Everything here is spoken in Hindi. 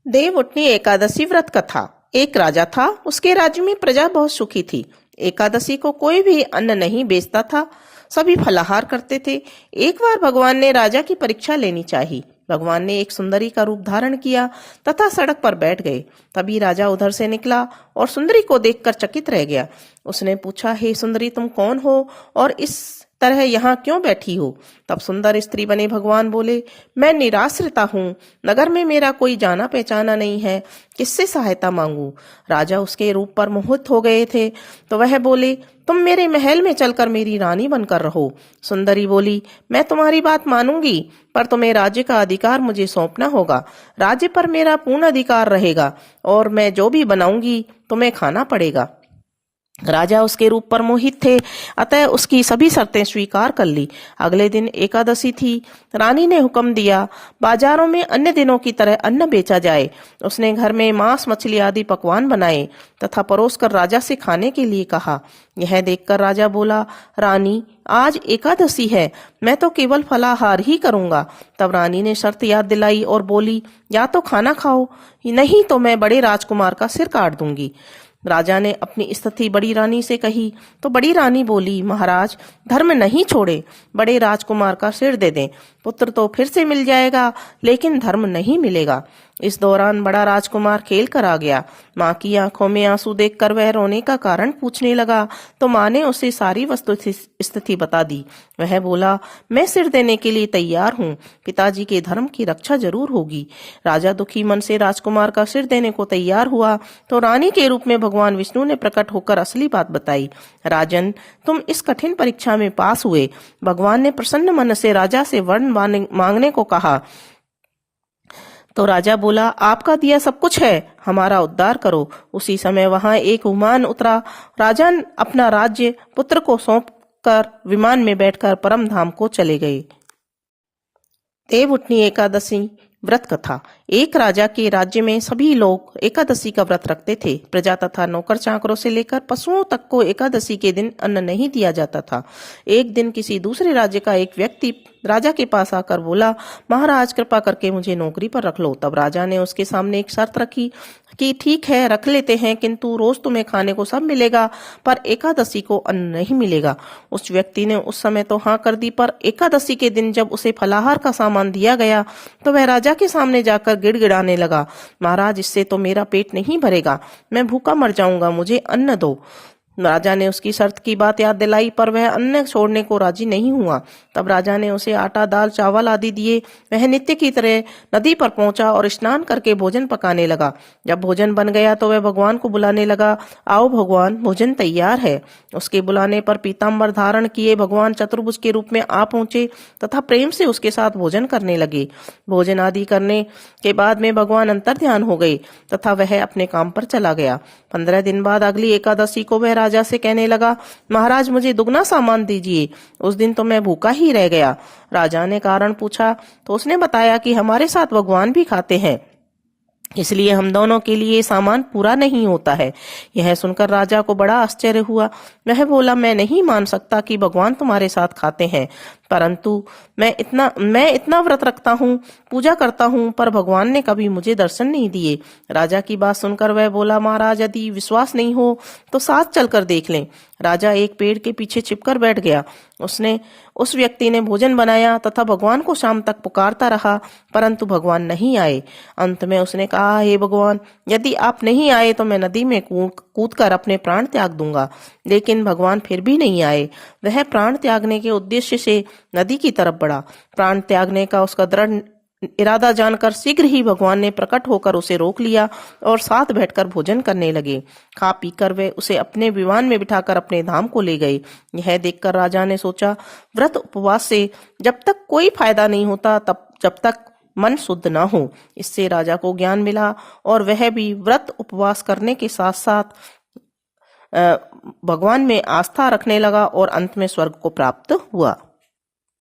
देवउठनी एकादशी व्रत कथा। एक राजा था, उसके राज्य में प्रजा बहुत सुखी थी। एकादशी को कोई भी अन्न नहीं बेचता था, सभी फलाहार करते थे। एक बार भगवान ने राजा की परीक्षा लेनी चाहिए। भगवान ने एक सुंदरी का रूप धारण किया तथा सड़क पर बैठ गए। तभी राजा उधर से निकला और सुंदरी को देखकर चकित रह गया। उसने पूछा, हे सुंदरी, तुम कौन हो और इस तरह यहाँ क्यों बैठी हो? तब सुंदर स्त्री बने भगवान बोले, मैं निराश्रिता हूँ, नगर में मेरा कोई जाना पहचाना नहीं है, किससे सहायता मांगू? राजा उसके रूप पर मोहित हो गए थे, तो वह बोले, तुम मेरे महल में चलकर मेरी रानी बनकर रहो। सुंदरी बोली, मैं तुम्हारी बात मानूंगी, पर तुम्हें राज्य का अधिकार मुझे सौंपना होगा। राज्य पर मेरा पूर्ण अधिकार रहेगा और मैं जो भी बनाऊंगी तुम्हें खाना पड़ेगा। राजा उसके रूप पर मोहित थे, अतः उसकी सभी शर्तें स्वीकार कर ली। अगले दिन एकादशी थी। रानी ने हुक्म दिया, बाजारों में अन्य दिनों की तरह अन्न बेचा जाए। उसने घर में मांस, मछली आदि पकवान बनाए तथा परोसकर राजा से खाने के लिए कहा। यह देखकर राजा बोला, रानी, आज एकादशी है, मैं तो केवल फलाहार ही करूंगा। तब रानी ने शर्त याद दिलाई और बोली, या तो खाना खाओ, नहीं तो मैं बड़े राजकुमार का सिर काट दूंगी। राजा ने अपनी स्थिति बड़ी रानी से कही तो बड़ी रानी बोली, महाराज, धर्म नहीं छोड़े, बड़े राजकुमार का सिर दे दें, पुत्र तो फिर से मिल जाएगा, लेकिन धर्म नहीं मिलेगा। इस दौरान बड़ा राजकुमार खेल कर आ गया। माँ की आंखों में आंसू देखकर वह रोने का कारण पूछने लगा, तो माँ ने उसे सारी वस्तु स्थिति बता दी। वह बोला, मैं सिर देने के लिए तैयार हूँ, पिताजी के धर्म की रक्षा जरूर होगी। राजा दुखी मन से राजकुमार का सिर देने को तैयार हुआ तो रानी के रूप में भगवान विष्णु ने प्रकट होकर असली बात बताई। राजन, तुम इस कठिन परीक्षा में पास हुए। भगवान ने प्रसन्न मन से राजा से वर्ण मांगने को कहा। तो राजा बोला, आपका दिया सब कुछ है, हमारा उद्धार करो। उसी समय वहां एक विमान उतरा। राजा अपना राज्य पुत्र को सौंप कर विमान में बैठकर परम धाम को चले गए। देवउठनी एकादशी व्रत कथा। एक राजा के राज्य में सभी लोग एकादशी का व्रत रखते थे। प्रजा तथा नौकर चाकरों से लेकर पशुओं तक को एकादशी के दिन अन्न नहीं दिया जाता था। एक दिन किसी दूसरे राज्य का एक व्यक्ति राजा के पास आकर बोला, महाराज, कृपा करके मुझे नौकरी पर रख लो। तब राजा ने उसके सामने एक शर्त रखी कि ठीक है, रख लेते हैं, किंतु रोज तुम्हें खाने को सब मिलेगा, पर एकादशी को अन्न नहीं मिलेगा। उस व्यक्ति ने उस समय तो हाँ कर दी, पर एकादशी के दिन जब उसे फलाहार का सामान दिया गया तो वह राजा के सामने जाकर गिड़गिड़ाने लगा, महाराज, इससे तो मेरा पेट नहीं भरेगा, मैं भूखा मर जाऊंगा, मुझे अन्न दो। राजा ने उसकी शर्त की बात याद दिलाई, पर वह अन्न छोड़ने को राजी नहीं हुआ। तब राजा ने उसे आटा, दाल, चावल आदि दिए। वह नित्य की तरह नदी पर पहुंचा और स्नान करके भोजन पकाने लगा। जब भोजन बन गया तो वह भगवान को बुलाने लगा, आओ भगवान, भोजन तैयार है। उसके बुलाने पर पीताम्बर धारण किए भगवान चतुर्भुज के रूप में आ पहुंचे तथा प्रेम से उसके साथ भोजन करने लगे। भोजन आदि करने के बाद में भगवान अंतर्ध्यान हो गए तथा वह अपने काम पर चला गया। 15 दिन बाद अगली एकादशी को वह राजा से कहने लगा, महाराज, मुझे दुगना सामान दीजिए। उस दिन तो मैं भूखा ही रह गया। राजा ने कारण पूछा तो उसने बताया कि हमारे साथ भगवान भी खाते हैं, इसलिए हम दोनों के लिए सामान पूरा नहीं होता है। यह सुनकर राजा को बड़ा आश्चर्य हुआ। वह बोला, मैं नहीं मान सकता कि भगवान तुम्हारे साथ खाते हैं, परंतु मैं इतना व्रत रखता हूँ, पूजा करता हूँ, पर भगवान ने कभी मुझे दर्शन नहीं दिए। राजा की बात सुनकर वह बोला, महाराज, यदि विश्वास नहीं हो तो साथ चलकर देख लें। राजा एक पेड़ के पीछे छिपकर बैठ गया। उस व्यक्ति ने भोजन बनाया तथा भगवान को शाम तक पुकारता रहा, परंतु भगवान नहीं आए। अंत में उसने कहा, हे भगवान, यदि आप नहीं आए तो मैं नदी में कूदकर अपने प्राण त्याग दूंगा। लेकिन भगवान फिर भी नहीं आए। वह प्राण त्यागने के उद्देश्य से नदी की तरफ बढ़ा। प्राण त्यागने का उसका दृढ़ इरादा जानकर शीघ्र ही भगवान ने प्रकट होकर उसे रोक लिया और साथ बैठकर भोजन करने लगे। खा पीकर वे उसे अपने विमान में बिठाकर अपने धाम को ले गए। यह देखकर राजा ने सोचा, व्रत उपवास से जब तक कोई फायदा नहीं होता जब तक मन शुद्ध न हो। इससे राजा को ज्ञान मिला और वह भी व्रत उपवास करने के साथ साथ भगवान में आस्था रखने लगा और अंत में स्वर्ग को प्राप्त हुआ।